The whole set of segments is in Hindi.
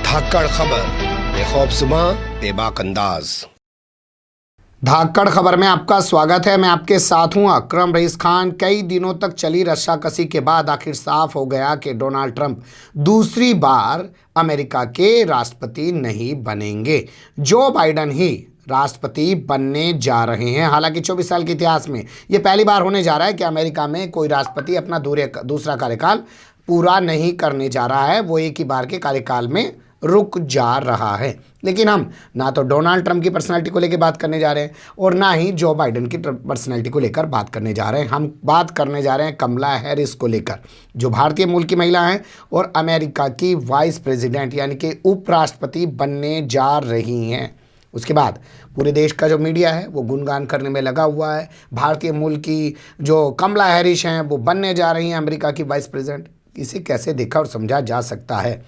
धाकड़ खबर, बेखौफजुमा बेबाक अंदाज। धाकड़ खबर में आपका स्वागत है। मैं आपके साथ हूं अकरम रईस खान। कई दिनों तक चली रस्साकसी के बाद आखिर साफ हो गया कि डोनाल्ड ट्रंप दूसरी बार अमेरिका के राष्ट्रपति नहीं बनेंगे। जो बाइडन ही राष्ट्रपति बनने जा रहे हैं। हालांकि 24 साल के इतिहास में यह पहली बार होने जा रहा है कि अमेरिका में कोई राष्ट्रपति अपना दूसरा कार्यकाल पूरा नहीं करने जा रहा है, वो एक ही बार के कार्यकाल में रुक जा रहा है। लेकिन हम ना तो डोनाल्ड ट्रंप की पर्सनालिटी को लेकर बात करने जा रहे हैं और ना ही जो बाइडन की पर्सनालिटी को लेकर बात करने जा रहे हैं। हम बात करने जा रहे हैं कमला हैरिस को लेकर, जो भारतीय मूल की महिला हैं और अमेरिका की वाइस प्रेसिडेंट यानी कि उपराष्ट्रपति बनने जा रही हैं। उसके बाद पूरे देश का जो मीडिया है वो गुणगान करने में लगा हुआ है। भारतीय मूल की जो कमला हैरिस हैं वो बनने जा रही हैं अमेरिका की वाइस प्रेसिडेंट। इसे कैसे देखा और समझा जा सकता है,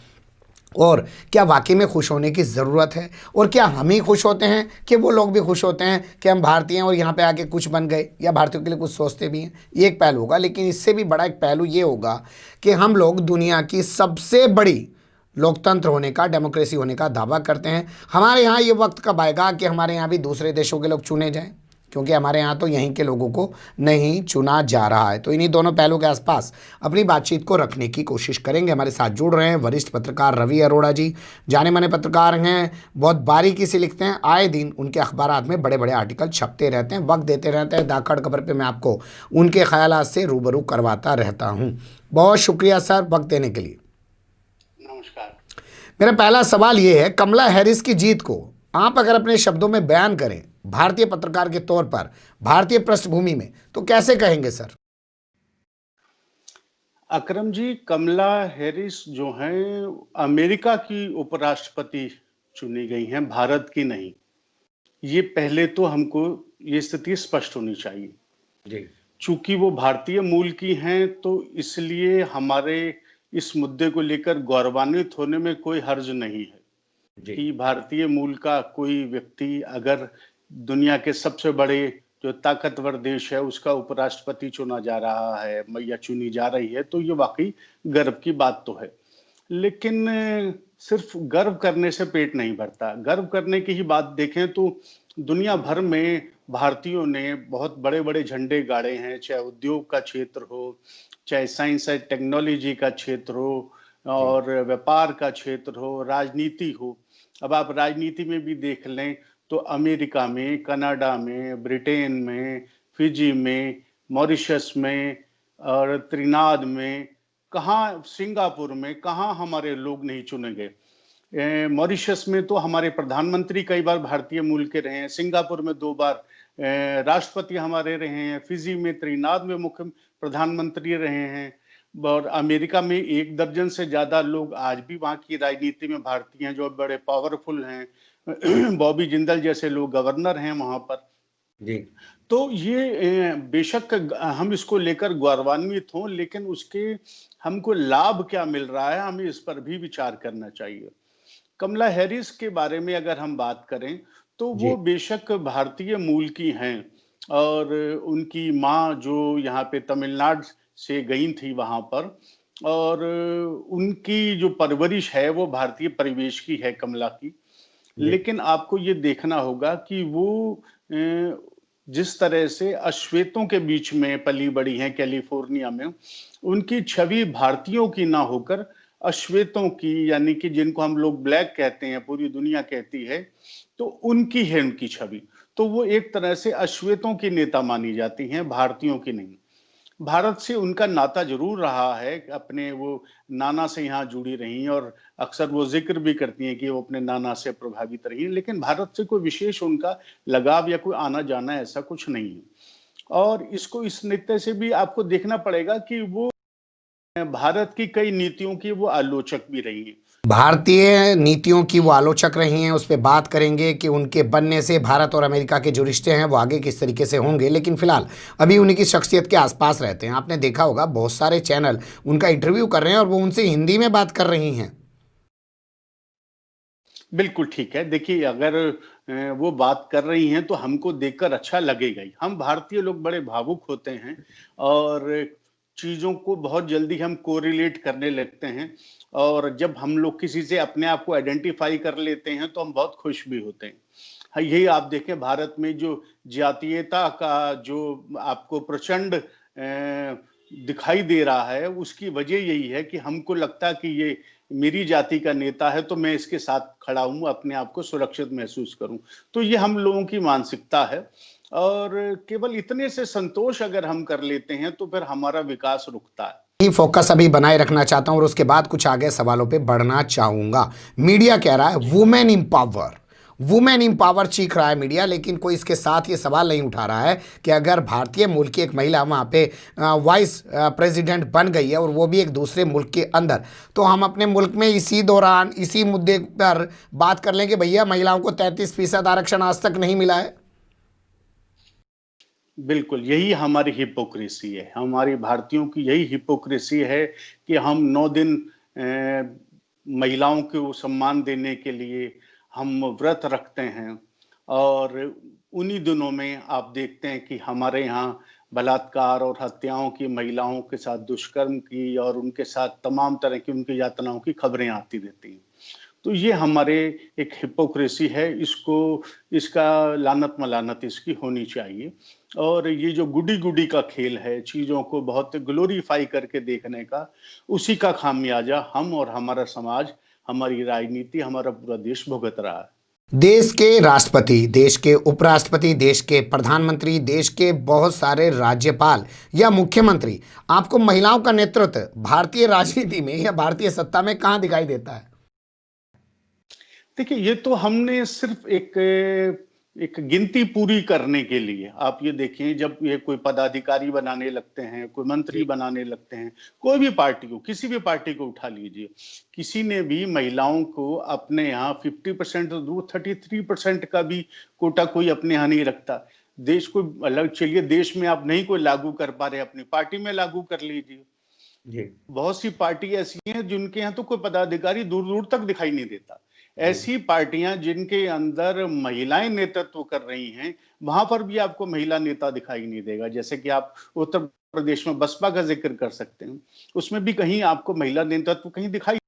और क्या वाकई में खुश होने की ज़रूरत है, और क्या हम ही खुश होते हैं कि वो लोग भी खुश होते हैं कि हम भारतीय हैं और यहाँ पे आके कुछ बन गए, या भारतीयों के लिए कुछ सोचते भी हैं। ये एक पहलू होगा, लेकिन इससे भी बड़ा एक पहलू ये होगा कि हम लोग दुनिया की सबसे बड़ी लोकतंत्र होने का, डेमोक्रेसी होने का दावा करते हैं। हमारे यहाँ ये वक्त कब आएगा कि हमारे यहाँ भी दूसरे देशों के लोग चुने जाएँ, क्योंकि हमारे यहाँ तो यहीं के लोगों को नहीं चुना जा रहा है। तो इन्हीं दोनों पहलुओं के आसपास अपनी बातचीत को रखने की कोशिश करेंगे। हमारे साथ जुड़ रहे हैं वरिष्ठ पत्रकार रवि अरोड़ा जी। जाने माने पत्रकार हैं, बहुत बारीकी से लिखते हैं। आए दिन उनके अखबारात में बड़े बड़े आर्टिकल छपते रहते हैं, वक्त देते रहते हैं। धाकड़ खबर पर मैं आपको उनके ख्यालात से रूबरू करवाता रहता हूँ। बहुत शुक्रिया सर वक्त देने के लिए। नमस्कार। मेरा पहला सवाल ये है, कमला हैरिस की जीत को आप अगर अपने शब्दों में बयान करें भारतीय पत्रकार के तौर पर, भारतीय पृष्ठभूमि में, तो कैसे कहेंगे सर? अकरम जी, कमला हैरिस जो हैं अमेरिका की उपराष्ट्रपति चुनी गई हैं, भारत की नहीं। ये पहले तो हमको ये स्थिति स्पष्ट होनी चाहिए जी। चूंकि वो भारतीय मूल की हैं तो इसलिए हमारे इस मुद्दे को लेकर गौरवान्वित होने में कोई हर्ज नहीं है कि भारतीय मूल का कोई व्यक्ति अगर दुनिया के सबसे बड़े जो ताकतवर देश है उसका उपराष्ट्रपति चुना जा रहा है या चुनी जा रही है, तो ये वाकई गर्व की बात तो है। लेकिन सिर्फ गर्व करने से पेट नहीं भरता। गर्व करने की ही बात देखें तो दुनिया भर में भारतीयों ने बहुत बड़े-बड़े झंडे गाड़े हैं, चाहे उद्योग का क्षेत्र हो, चाहे साइंस एंड टेक्नोलॉजी का क्षेत्र हो और व्यापार का क्षेत्र हो, राजनीति हो। अब आप राजनीति में भी देख लें तो अमेरिका में, कनाडा में, ब्रिटेन में, फिजी में, मॉरिशस में और त्रिनाद में, कहाँ सिंगापुर में, कहाँ हमारे लोग नहीं चुने गए। मॉरिशस में तो हमारे प्रधानमंत्री कई बार भारतीय मूल के रहे हैं, सिंगापुर में 2 बार राष्ट्रपति हमारे रहे हैं, फिजी में, त्रिनाद में मुख्य प्रधानमंत्री रहे हैं और अमेरिका में 1 दर्जन से ज्यादा लोग आज भी वहाँ की राजनीति में भारतीय हैं जो बड़े पावरफुल हैं। बॉबी जिंदल जैसे लोग गवर्नर हैं वहां पर। जी। तो ये बेशक हम इसको लेकर गौरवान्वित हों, लेकिन उसके हमको लाभ क्या मिल रहा है, हमें इस पर भी विचार करना चाहिए। कमला हैरिस के बारे में अगर हम बात करें तो वो बेशक भारतीय मूल की हैं और उनकी माँ जो यहाँ पे तमिलनाडु से गई थी वहां पर, और उनकी जो परवरिश है वो भारतीय परिवेश की है कमला की। लेकिन आपको ये देखना होगा कि वो जिस तरह से अश्वेतों के बीच में पली बड़ी हैं कैलिफोर्निया में, उनकी छवि भारतीयों की ना होकर अश्वेतों की, यानी कि जिनको हम लोग ब्लैक कहते हैं, पूरी दुनिया कहती है, तो उनकी है उनकी छवि। तो वो एक तरह से अश्वेतों की नेता मानी जाती हैं, भारतीयों की नहीं। भारत से उनका नाता जरूर रहा है, अपने वो नाना से यहाँ जुड़ी रही और अक्सर वो जिक्र भी करती हैं कि वो अपने नाना से प्रभावित रही, लेकिन भारत से कोई विशेष उनका लगाव या कोई आना जाना ऐसा कुछ नहीं है। और इसको इस नित्य से भी आपको देखना पड़ेगा कि वो भारत की कई नीतियों की वो आलोचक भी रही है। भारतीय नीतियों की वो आलोचक रही हैं, उस पर बात करेंगे कि उनके बनने से भारत और अमेरिका के जो रिश्ते हैं वो आगे किस तरीके से होंगे। लेकिन फिलहाल अभी उनकी शख्सियत के आसपास रहते हैं। आपने देखा होगा बहुत सारे चैनल उनका इंटरव्यू कर रहे हैं और वो उनसे हिंदी में बात कर रही हैं। बिल्कुल ठीक है। देखिए, अगर वो बात कर रही हैं तो हमको देखकर अच्छा लगेगा ही। हम भारतीय लोग बड़े भावुक होते हैं और चीजों को बहुत जल्दी हम कोरिलेट करने लगते हैं, और जब हम लोग किसी से अपने आप को आइडेंटिफाई कर लेते हैं तो हम बहुत खुश भी होते हैं। हाँ, यही आप देखें, भारत में जो जातीयता का जो आपको प्रचंड दिखाई दे रहा है, उसकी वजह यही है कि हमको लगता है कि ये मेरी जाति का नेता है तो मैं इसके साथ खड़ा हूं, अपने आप को सुरक्षित महसूस करूं। तो ये हम लोगों की मानसिकता है, और केवल इतने से संतोष अगर हम कर लेते हैं तो फिर हमारा विकास रुकता है। यही फोकस अभी बनाए रखना चाहता हूं और उसके बाद कुछ आगे सवालों पे बढ़ना चाहूंगा। मीडिया कह रहा है वुमेन इम्पावर चीख रहा है मीडिया, लेकिन कोई इसके साथ ये सवाल नहीं उठा रहा है कि अगर भारतीय मूल की एक महिला वहाँ पे वाइस प्रेसिडेंट बन गई है और वो भी एक दूसरे मुल्क के अंदर, तो हम अपने मुल्क में इसी दौरान इसी मुद्दे पर बात कर लें कि भैया महिलाओं को 33% आरक्षण आज तक नहीं मिला है। बिल्कुल, यही हमारी हिपोक्रेसी है, हमारी भारतीयों की यही हिपोक्रेसी है कि हम 9 दिन महिलाओं को सम्मान देने के लिए हम व्रत रखते हैं, और उन्हीं दिनों में आप देखते हैं कि हमारे यहाँ बलात्कार और हत्याओं की, महिलाओं के साथ दुष्कर्म की और उनके साथ तमाम तरह की उनकी यातनाओं की खबरें आती रहती हैं। तो ये हमारे एक हिपोक्रेसी है, इसको, इसका लानत मलानत इसकी होनी चाहिए। और ये जो गुडी-गुडी का खेल है, चीज़ों को बहुत ग्लोरीफाई करके देखने का, उसी का खामियाजा हम और हमारा समाज, हमारी राजनीति, हमारा पूरा देश भुगत रहा है। देश के राष्ट्रपति, देश के उपराष्ट्रपति, देश के प्रधानमंत्री, देश के बहुत सारे राज्यपाल या मुख्यमंत्री, आपको महिलाओं का नेतृत्व भारतीय राजनीति में या भारतीय सत्ता में कहाँ दिखाई देता है? देखिए, ये तो हमने सिर्फ एक गिनती पूरी करने के लिए, आप ये देखिए, जब ये कोई पदाधिकारी बनाने लगते हैं, कोई मंत्री बनाने लगते हैं, कोई भी पार्टी को, किसी भी पार्टी को उठा लीजिए, किसी ने भी महिलाओं को अपने यहाँ 50% तो दूर 33% का भी कोटा कोई अपने यहाँ नहीं रखता। देश को अलग, चलिए देश में आप नहीं कोई लागू कर पा रहे, अपनी पार्टी में लागू कर लीजिए। बहुत सी पार्टी ऐसी हैं जिनके यहाँ तो कोई पदाधिकारी दूर दूर तक दिखाई नहीं देता। ऐसी पार्टियां जिनके अंदर महिलाएं नेतृत्व कर रही हैं, वहां पर भी आपको महिला नेता दिखाई नहीं देगा। जैसे कि आप उत्तर प्रदेश में बसपा का जिक्र कर सकते हैं, उसमें भी कहीं आपको महिला नेतृत्व कहीं दिखाई।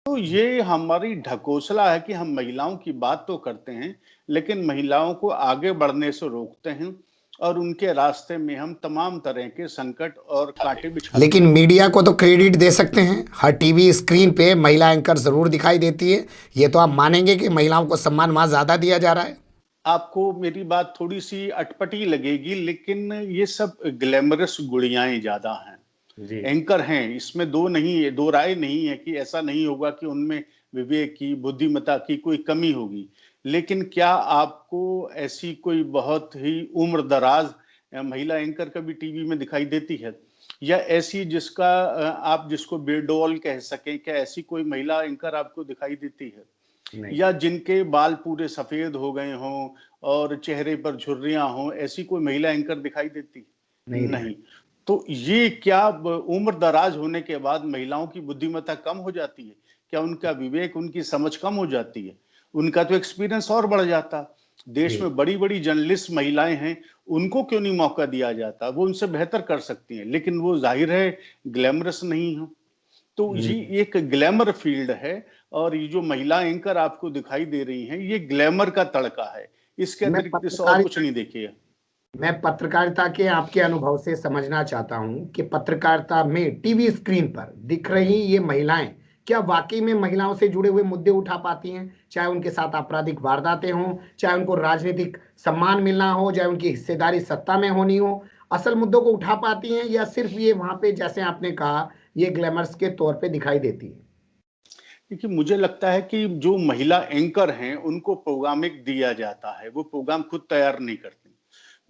तो ये हमारी ढकोसला है कि हम महिलाओं की बात तो करते हैं, लेकिन महिलाओं को आगे बढ़ने से रोकते हैं, और उनके रास्ते में हम तमाम तरह के संकट और कांटे बिछा। लेकिन मीडिया को तो क्रेडिट दे सकते हैं, हर टीवी स्क्रीन पे महिला एंकर जरूर दिखाई देती है। ये तो आप मानेंगे कि महिलाओं को सम्मान वहां ज्यादा दिया जा रहा है। आपको मेरी बात थोड़ी सी अटपटी लगेगी, लेकिन ये सब ग्लैमरस गुड़ियाएं ज्यादा हैं। एंकर हैं, इसमें दो नहीं है, दो राय नहीं है कि ऐसा नहीं होगा कि उनमें विवेक की, बुद्धिमत्ता की कोई कमी होगी। लेकिन क्या आपको ऐसी कोई बहुत ही उम्र दराज महिला एंकर कभी टीवी में दिखाई देती है, या ऐसी जिसका आप जिसको बेडौल कह सकें, क्या ऐसी कोई महिला एंकर आपको दिखाई देती है? या जिनके बाल पूरे सफेद हो गए हों और चेहरे पर झुर्रियां हों, ऐसी कोई महिला एंकर दिखाई देती? नहीं। तो ये क्या उम्र दराज होने के बाद महिलाओं की बुद्धिमत्ता कम हो जाती है? क्या उनका विवेक, उनकी समझ कम हो जाती है? उनका तो एक्सपीरियंस और बढ़ जाता। देश में बड़ी बड़ी जर्नलिस्ट महिलाएं हैं, उनको क्यों नहीं मौका दिया जाता? वो उनसे बेहतर कर सकती हैं, लेकिन वो जाहिर है ग्लैमरस नहीं हो। तो ये एक ग्लैमर फील्ड है, और ये जो महिला एंकर आपको दिखाई दे रही हैं, ये ग्लैमर का तड़का है, इसके अतिरिक्त इससे और कुछ नहीं देखिए। मैं पत्रकारिता के आपके अनुभव से समझना चाहता हूं कि पत्रकारिता में टीवी स्क्रीन पर दिख रही ये महिलाएं क्या वाकई में महिलाओं से जुड़े हुए मुद्दे उठा पाती हैं, चाहे उनके साथ आपराधिक वारदातें हों, चाहे उनको राजनीतिक सम्मान मिलना हो, चाहे उनकी हिस्सेदारी सत्ता में होनी हो, असल मुद्दों को उठा पाती हैं, या सिर्फ ये वहां पे जैसे आपने कहा ये ग्लैमर्स के तौर पे दिखाई देती है? देखिए, मुझे लगता है कि जो महिला एंकर हैं, उनको प्रोग्रामिंग दिया जाता है, वो प्रोग्राम खुद तैयार नहीं करती।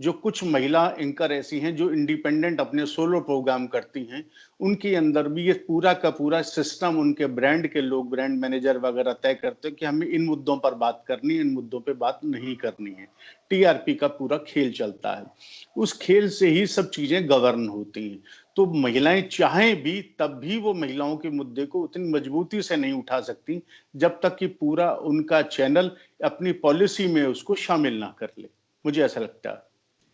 जो कुछ महिला एंकर ऐसी हैं जो इंडिपेंडेंट अपने सोलो प्रोग्राम करती हैं, उनके अंदर भी ये पूरा का पूरा सिस्टम, उनके ब्रांड के लोग, ब्रांड मैनेजर वगैरह तय करते हैं कि हमें इन मुद्दों पर बात करनी है, इन मुद्दों पे बात नहीं करनी है। टीआरपी का पूरा खेल चलता है, उस खेल से ही सब चीजें गवर्न होती हैं। तो महिलाएं चाहें भी तब भी वो महिलाओं के मुद्दे को उतनी मजबूती से नहीं उठा सकती, जब तक कि पूरा उनका चैनल अपनी पॉलिसी में उसको शामिल ना कर ले। मुझे ऐसा लगता है।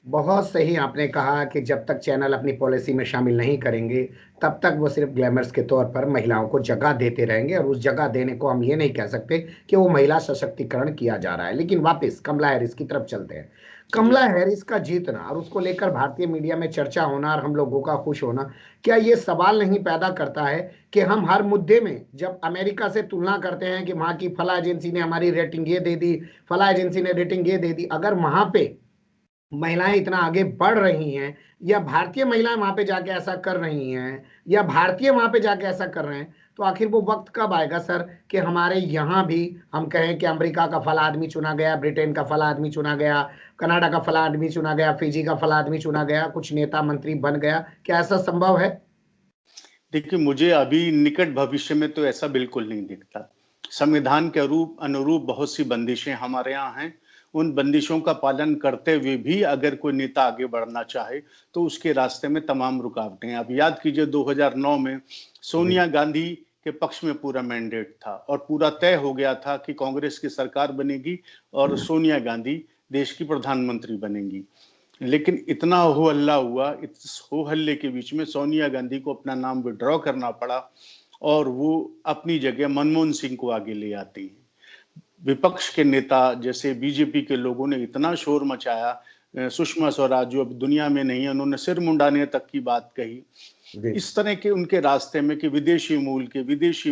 बहुत सही आपने कहा कि जब तक चैनल अपनी पॉलिसी में शामिल नहीं करेंगे तब तक वो सिर्फ ग्लैमर्स के तौर पर महिलाओं को जगह देते रहेंगे, और उस जगह देने को हम ये नहीं कह सकते कि वो महिला सशक्तिकरण किया जा रहा है। लेकिन वापस कमला हैरिस की तरफ चलते हैं। जी। कमला हैरिस का जीतना और उसको लेकर भारतीय मीडिया में चर्चा होना और हम लोगों का खुश होना, क्या ये सवाल नहीं पैदा करता है कि हम हर मुद्दे में जब अमेरिका से तुलना करते हैं कि वहां की फला एजेंसी ने हमारी रेटिंग ये दे दी, फला एजेंसी ने रेटिंग ये दे दी, अगर वहां पे महिलाएं इतना आगे बढ़ रही हैं, या भारतीय महिलाएं वहां पे जाके ऐसा कर रही हैं, या भारतीय वहां पे जाके ऐसा कर रहे हैं, तो आखिर वो वक्त कब आएगा सर कि हमारे यहाँ भी हम कहें कि अमेरिका का फला आदमी चुना गया, ब्रिटेन का फला आदमी चुना गया, कनाडा का फला आदमी चुना गया, फिजी का फला आदमी चुना गया, कुछ नेता मंत्री बन गया? क्या ऐसा संभव है? देखिए, मुझे अभी निकट भविष्य में तो ऐसा बिल्कुल नहीं दिखता। संविधान के अनुरूप बहुत सी बंदिशें हमारे यहाँ हैं। उन बंदिशों का पालन करते हुए भी अगर कोई नेता आगे बढ़ना चाहे तो उसके रास्ते में तमाम रुकावटें हैं। अब याद कीजिए 2009 में जी। सोनिया गांधी के पक्ष में पूरा मैंडेट था और पूरा तय हो गया था कि कांग्रेस की सरकार बनेगी और सोनिया गांधी देश की प्रधानमंत्री बनेंगी। लेकिन इतना हो हल्ला हुआ, इस हो हल्ले के बीच में सोनिया गांधी को अपना नाम विड्रॉ करना पड़ा और वो अपनी जगह मनमोहन सिंह को आगे ले आती हैं। विपक्ष के नेता जैसे बीजेपी के लोगों ने इतना शोर मचाया, सुषमा स्वराज जो अब दुनिया में नहीं है, उन्होंने सिर मुंडाने तक की बात कही। जी। इस तरह के उनके रास्ते में कि विदेशी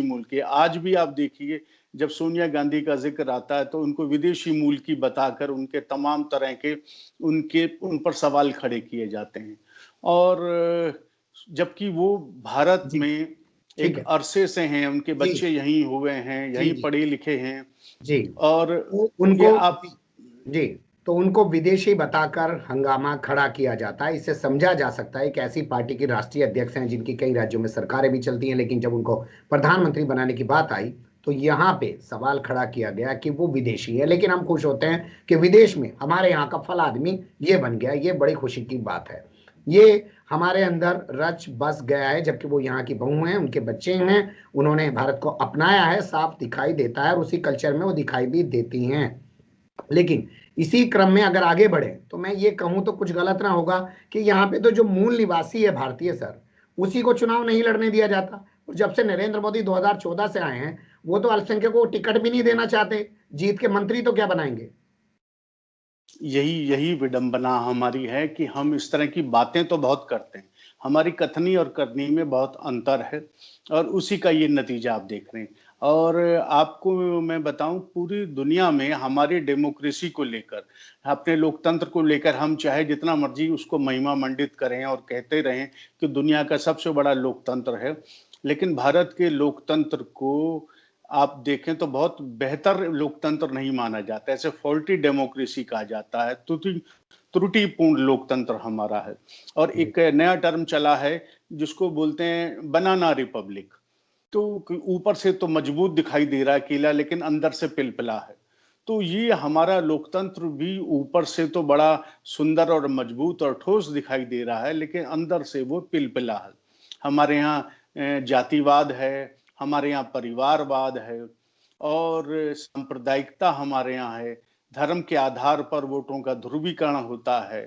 मूल के आज भी आप देखिए, जब सोनिया गांधी का जिक्र आता है तो उनको विदेशी मूल की बताकर उनके तमाम तरह के उन पर सवाल खड़े किए जाते हैं। और जबकि वो भारत जी। में ठीक एक है। अरसे से हैं, उनके जी। बच्चे यहीं हुए हैं, जी। यहीं जी। पढ़े लिखे हैं। जी। और तो ये उनको, आप जी, तो उनको विदेशी बताकर हंगामा खड़ा किया जाता है। इससे समझा जा सकता है कि ऐसी पार्टी की राष्ट्रीय अध्यक्ष हैं जिनकी कई राज्यों में सरकारें भी चलती हैं, लेकिन जब उनको प्रधानमंत्री बनाने की बात आई तो यहाँ पे सवाल खड़ा किया गया कि वो विदेशी है। लेकिन हम खुश होते हैं कि विदेश में हमारे यहाँ का फला आदमी ये बन गया, ये बड़ी खुशी की बात है। ये हमारे अंदर रच बस गया है, जबकि वो यहाँ की बहू हैं, उनके बच्चे हैं, उन्होंने भारत को अपनाया है, साफ दिखाई देता है, और उसी कल्चर में वो दिखाई भी देती हैं। लेकिन इसी क्रम में अगर आगे बढ़े तो मैं ये कहूं तो कुछ गलत ना होगा कि यहाँ पे तो जो मूल निवासी है भारतीय सर, उसी को चुनाव नहीं लड़ने दिया जाता। और जब से नरेंद्र मोदी 2014 से आए हैं, वो तो अल्पसंख्यकों को टिकट भी नहीं देना चाहते। जीत के मंत्री तो क्या बनाएंगे? यही यही विडंबना हमारी है कि हम इस तरह की बातें तो बहुत करते हैं, हमारी कथनी और करनी में बहुत अंतर है और उसी का ये नतीजा आप देख रहे हैं। और आपको मैं बताऊं, पूरी दुनिया में हमारी डेमोक्रेसी को लेकर, अपने लोकतंत्र को लेकर हम चाहे जितना मर्जी उसको महिमा मंडित करें और कहते रहें कि दुनिया का सबसे बड़ा लोकतंत्र है, लेकिन भारत के लोकतंत्र को आप देखें तो बहुत बेहतर लोकतंत्र नहीं माना जाता, ऐसे फॉल्टी डेमोक्रेसी कहा जाता है, त्रुटिपूर्ण लोकतंत्र हमारा है। और जी। एक नया टर्म चला है जिसको बोलते हैं बनाना रिपब्लिक। तो ऊपर से तो मजबूत दिखाई दे रहा है किला, लेकिन अंदर से पिलपिला है। तो ये हमारा लोकतंत्र भी ऊपर से तो बड़ा सुंदर और मजबूत और ठोस दिखाई दे रहा है, लेकिन अंदर से वो पिलपिला है। हमारे यहाँ जातिवाद है, हमारे यहाँ परिवारवाद है और सांप्रदायिकता हमारे यहाँ है। धर्म के आधार पर वोटों का ध्रुवीकरण होता है।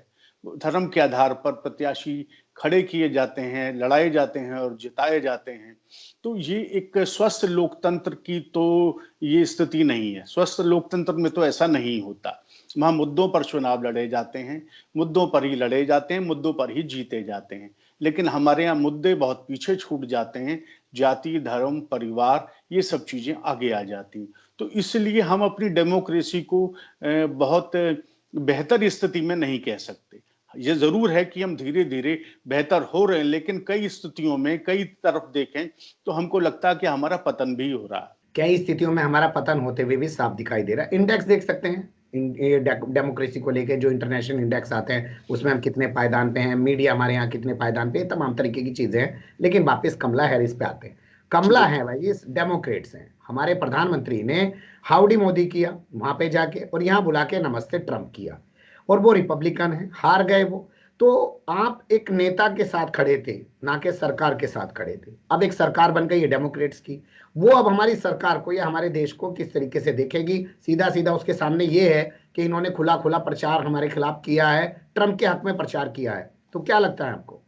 धर्म के आधार पर प्रत्याशी खड़े किए जाते हैं, लड़ाए जाते हैं और जिताए जाते हैं। तो ये एक स्वस्थ लोकतंत्र की तो ये स्थिति नहीं है। स्वस्थ लोकतंत्र में तो ऐसा नहीं होता। वहाँ मुद्दों पर चुनाव लड़े जाते हैं, मुद्दों पर ही लड़े जाते हैं, मुद्दों पर ही जीते जाते हैं। लेकिन हमारे यहाँ मुद्दे बहुत पीछे छूट जाते हैं। जाति, धर्म, परिवार ये सब चीजें आगे आ जाती हैं। तो इसलिए हम अपनी डेमोक्रेसी को बहुत बेहतर स्थिति में नहीं कह सकते। ये जरूर है कि हम धीरे-धीरे बेहतर हो रहे हैं, लेकिन कई स्थितियों में कई तरफ देखें तो हमको लगता है कि हमारा पतन भी हो रहा है। कई स्थितियों में हमारा पतन होते हुए भी साफ दिखाई दे रहा है। इंडेक्स देख सकते हैं, ये डेमोक्रेसी को लेके जो इंटरनेशनल इंडेक्स आते हैं उसमें हम कितने पायदान पे हैं, मीडिया हमारे यहाँ कितने पायदान पे है, तमाम तरीके की चीजें हैं। लेकिन वापस कमला हैरिस पे आते हैं। कमला जी। है भाई, इस डेमोक्रेट्स हैं। हमारे प्रधानमंत्री ने हाउडी मोदी किया वहां पे जाके, और यहाँ बुला के नमस्ते ट्रम्प किया, और वो रिपब्लिकन है, हार गए वो। तो आप एक नेता के साथ खड़े थे, ना कि सरकार के साथ खड़े थे। अब एक सरकार बन गई है डेमोक्रेट्स की, वो अब हमारी सरकार को या हमारे देश को किस तरीके से देखेगी, सीधा सीधा उसके सामने ये है कि इन्होंने खुला खुला प्रचार हमारे खिलाफ किया है, ट्रंप के हक में प्रचार किया है। तो क्या लगता है आपको?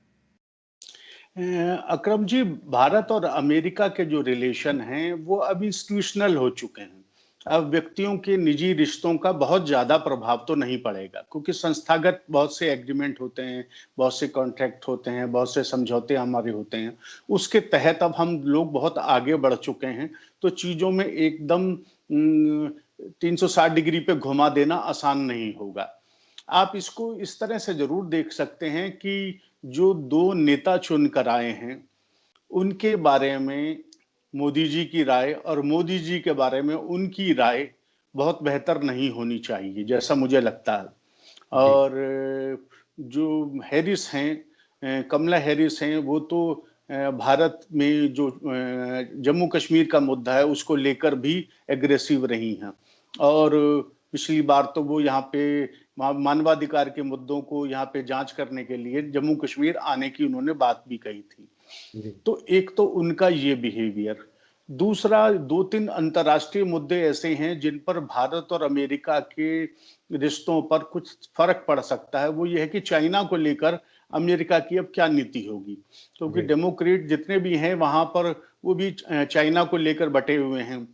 अकरम जी, भारत और अमेरिका के जो रिलेशन हैं वो अब इंस्टीट्यूशनल हो चुके हैं। अब व्यक्तियों के निजी रिश्तों का बहुत ज्यादा प्रभाव तो नहीं पड़ेगा, क्योंकि संस्थागत बहुत से एग्रीमेंट होते हैं, बहुत से कॉन्ट्रैक्ट होते हैं, बहुत से समझौते हमारे होते हैं। उसके तहत अब हम लोग बहुत आगे बढ़ चुके हैं, तो चीजों में एकदम 360 डिग्री पे घुमा देना आसान नहीं होगा। आप इसको इस तरह से जरूर देख सकते हैं कि जो दो नेता चुन कर आए हैं, उनके बारे में मोदी जी की राय और मोदी जी के बारे में उनकी राय बहुत बेहतर नहीं होनी चाहिए, जैसा मुझे लगता है। जी। और जो हैरिस हैं, कमला हैरिस हैं, वो तो भारत में जो जम्मू कश्मीर का मुद्दा है उसको लेकर भी एग्रेसिव रही हैं। और पिछली बार तो वो यहाँ पे मानवाधिकार के मुद्दों को यहाँ पे जांच करने के लिए जम्मू कश्मीर आने की उन्होंने बात भी कही थी। जी। तो एक तो उनका ये बिहेवियर, दूसरा 2-3 अंतर्राष्ट्रीय मुद्दे ऐसे हैं जिन पर भारत और अमेरिका के रिश्तों पर कुछ फर्क पड़ सकता है। वो ये है कि चाइना को लेकर अमेरिका की अब क्या नीति होगी, क्योंकि जी। डेमोक्रेट जितने भी हैं वहां पर वो भी चाइना को लेकर बटे हुए हैं।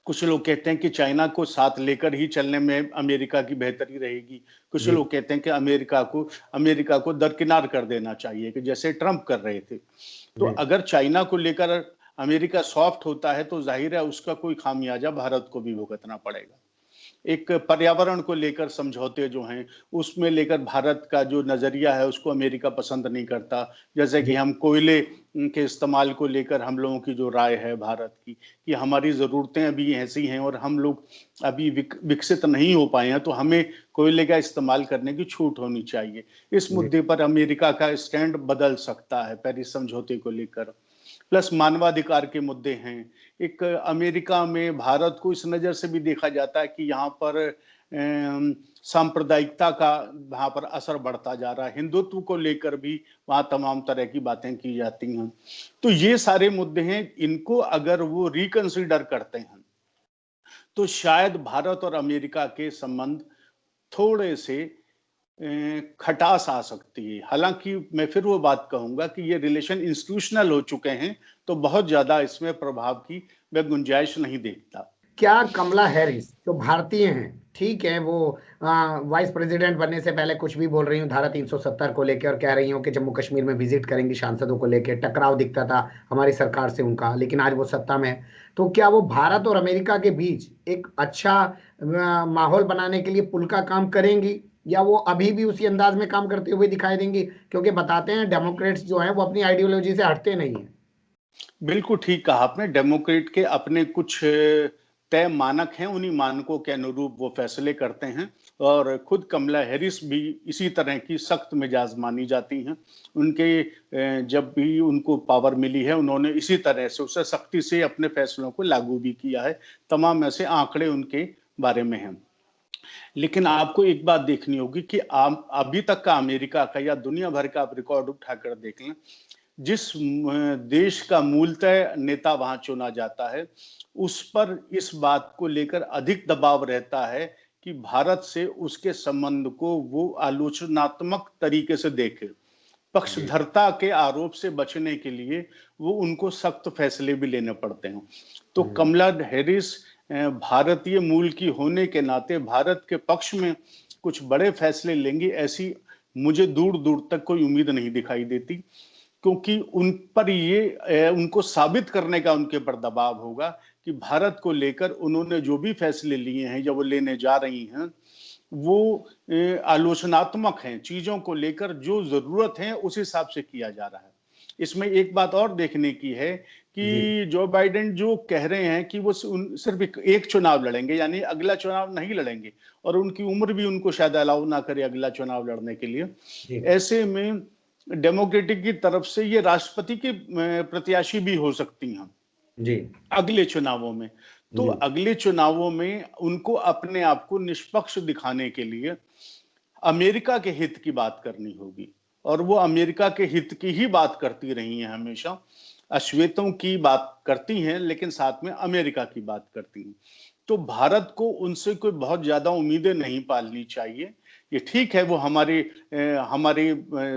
कुछ लोग कहते हैं कि चाइना को साथ लेकर ही चलने में अमेरिका की बेहतरी रहेगी। कुछ जी। लोग कहते हैं कि अमेरिका को दरकिनार कर देना चाहिए, कि जैसे ट्रंप कर रहे थे। तो जी। अगर चाइना को लेकर अमेरिका सॉफ्ट होता है तो जाहिर है उसका कोई खामियाजा भारत को भी भुगतना पड़ेगा। एक पर्यावरण को लेकर समझौते जो हैं, उसमें लेकर भारत का जो नज़रिया है उसको अमेरिका पसंद नहीं करता। जैसे कि जी। हम कोयले के इस्तेमाल को लेकर हम लोगों की जो राय है भारत की, कि हमारी ज़रूरतें अभी ऐसी हैं और हम लोग अभी विकसित नहीं हो पाए हैं, तो हमें कोयले का इस्तेमाल करने की छूट होनी चाहिए। इस जी। मुद्दे पर अमेरिका का स्टैंड बदल सकता है पेरिस समझौते को लेकर। प्लस मानवाधिकार के मुद्दे हैं। एक अमेरिका में भारत को इस नज़र से भी देखा जाता है कि यहाँ पर सांप्रदायिकता का वहाँ पर असर बढ़ता जा रहा है। हिंदुत्व को लेकर भी वहाँ तमाम तरह की बातें की जाती हैं। तो ये सारे मुद्दे हैं, इनको अगर वो रिकंसिडर करते हैं, तो शायद भारत और अमेरिका के संबंध थोड़े से खटास आ सकती है। हालाँकि मैं फिर वो बात कहूँगा कि ये रिलेशन इंस्टीट्यूशनल हो चुके हैं, तो बहुत ज़्यादा इसमें प्रभाव की मैं गुंजाइश नहीं देखता। क्या कमला हैरिस जो भारतीय हैं, ठीक है, वो वाइस प्रेसिडेंट बनने से पहले कुछ भी बोल रही हूँ धारा 370 को लेके और कह रही हूँ कि जम्मू कश्मीर में विजिट करेंगी सांसदों को लेके, टकराव दिखता था हमारी सरकार से उनका, लेकिन आज वो सत्ता में है। तो क्या वो भारत और अमेरिका के बीच एक अच्छा माहौल बनाने के लिए पुल का काम करेंगी, या वो अभी भी उसी अंदाज में काम करते हुए दिखाई देंगी? क्योंकि बताते हैं डेमोक्रेट्स जो हैं वो अपनी आइडियोलॉजी से हटते नहीं हैं। बिल्कुल ठीक कहा आपने, डेमोक्रेट के अपने कुछ तय मानक हैं, उन्हीं मानकों के अनुरूप वो फैसले करते हैं। और खुद कमला हैरिस भी इसी तरह की सख्त मिजाज मानी जाती हैं। उनके जब भी उनको पावर मिली है, उन्होंने इसी तरह से उसे सख्ती से अपने फैसलों को लागू भी किया है। तमाम ऐसे आंकड़े उनके बारे में हैं। लेकिन आपको एक बात देखनी होगी कि आम अभी तक का अमेरिका का या दुनिया भर का आप रिकॉर्ड उठाकर देख लें, जिस देश का मूलतः नेता वहां चुना जाता है, उस पर इस बात को लेकर अधिक दबाव रहता है कि भारत से उसके संबंध को वो आलोचनात्मक तरीके से देखे। जी। पक्षधरता के आरोप से बचने के लिए वो उनको सख्त फैसले भी लेने पड़ते हैं। तो हम्म। कमला हैरिस भारतीय मूल की होने के नाते भारत के पक्ष में कुछ बड़े फैसले लेंगी, ऐसी मुझे दूर दूर तक कोई उम्मीद नहीं दिखाई देती, क्योंकि उन पर ये उनको साबित करने का उनके पर दबाव होगा कि भारत को लेकर उन्होंने जो भी फैसले लिए हैं या वो लेने जा रही हैं, वो आलोचनात्मक हैं। चीजों को लेकर जो जरूरत है उस हिसाब से किया जा रहा है। इसमें एक बात और देखने की है जी। कि जो बाइडेन जो कह रहे हैं कि वो सिर्फ एक चुनाव लड़ेंगे, यानी अगला चुनाव नहीं लड़ेंगे, और उनकी उम्र भी उनको शायद अलाउ ना करे अगला चुनाव लड़ने के लिए। जी। ऐसे में डेमोक्रेटिक की तरफ से ये राष्ट्रपति के प्रत्याशी भी हो सकती हैं जी। अगले चुनावों में। तो जी। अगले चुनावों में उनको अपने आप को निष्पक्ष दिखाने के लिए अमेरिका के हित की बात करनी होगी, और वो अमेरिका के हित की ही बात करती रही हैं हमेशा। अश्वेतों की बात करती हैं, लेकिन साथ में अमेरिका की बात करती हैं। तो भारत को उनसे कोई बहुत ज्यादा उम्मीदें नहीं पालनी चाहिए। ये ठीक है, वो हमारी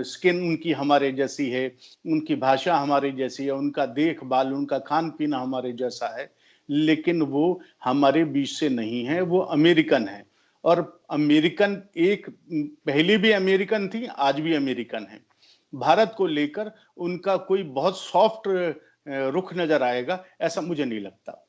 स्किन उनकी हमारे जैसी है, उनकी भाषा हमारे जैसी है, उनका देखभाल, उनका खान पीना हमारे जैसा है, लेकिन वो हमारे बीच से नहीं है, वो अमेरिकन है। और अमेरिकन पहले भी अमेरिकन थी, आज भी अमेरिकन है। भारत को लेकर उनका कोई बहुत सॉफ्ट रुख नजर आएगा, ऐसा मुझे नहीं लगता।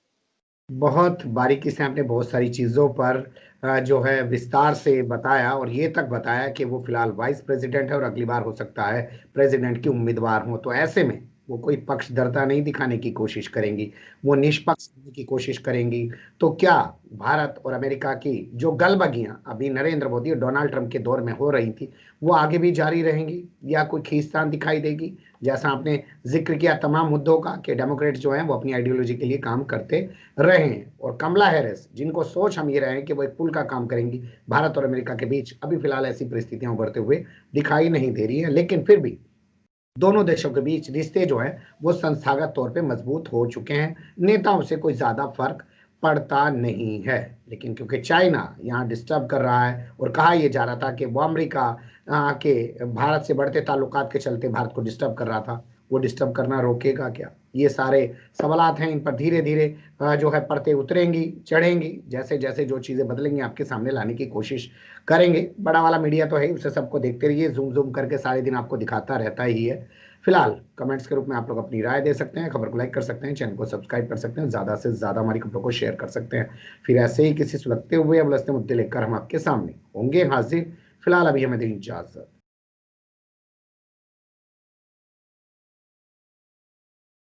बहुत बारीकी से आपने बहुत सारी चीज़ों पर जो है विस्तार से बताया और ये तक बताया कि वो फिलहाल वाइस प्रेसिडेंट है और अगली बार हो सकता है प्रेसिडेंट की उम्मीदवार हो। तो ऐसे में वो कोई पक्षधरता नहीं दिखाने की कोशिश करेंगी, वो निष्पक्ष होने की कोशिश करेंगी। तो क्या भारत और अमेरिका की जो गलबगियां अभी नरेंद्र मोदी और डोनाल्ड ट्रंप के दौर में हो रही थी, वो आगे भी जारी रहेंगी या कोई खींचतान दिखाई देगी? जैसा आपने जिक्र किया तमाम मुद्दों का कि डेमोक्रेट्स जो हैं वो अपनी आइडियोलॉजी के लिए काम करते रहे हैं, और कमला हैरिस जिनको सोच हम ये रहे हैं कि वो एक पुल का काम करेंगी भारत और अमेरिका के बीच, अभी फिलहाल ऐसी परिस्थितियां उभरते हुए दिखाई नहीं दे रही है। लेकिन फिर भी दोनों देशों के बीच रिश्ते जो है वो संस्थागत तौर पे मजबूत हो चुके हैं, नेताओं से कोई ज्यादा फर्क पड़ता नहीं है। लेकिन क्योंकि चाइना यहाँ डिस्टर्ब कर रहा है और कहा यह जा रहा था कि वो अमेरिका के भारत से बढ़ते ताल्लुकात के चलते भारत को डिस्टर्ब कर रहा था, वो डिस्टर्ब करना रोकेगा क्या? ये सारे सवालात हैं, इन पर धीरे धीरे जो है परतें उतरेंगी, चढ़ेंगी, जैसे जैसे जो चीज़ें बदलेंगी आपके सामने लाने की कोशिश करेंगे। बड़ा वाला मीडिया तो है, उसे सबको देखते रहिए, जूम जूम करके सारे दिन आपको दिखाता रहता ही है। फिलहाल कमेंट्स के रूप में आप लोग अपनी राय दे सकते हैं, खबर को लाइक कर सकते हैं, चैनल को सब्सक्राइब कर सकते हैं, ज़्यादा से ज़्यादा हमारी खबरों को शेयर कर सकते हैं। फिर ऐसे ही किसी सुलगते हुए या उलझते मुद्दे लेकर हम आपके सामने होंगे हाजिर। फिलहाल अभी हमें दें इजाज़त।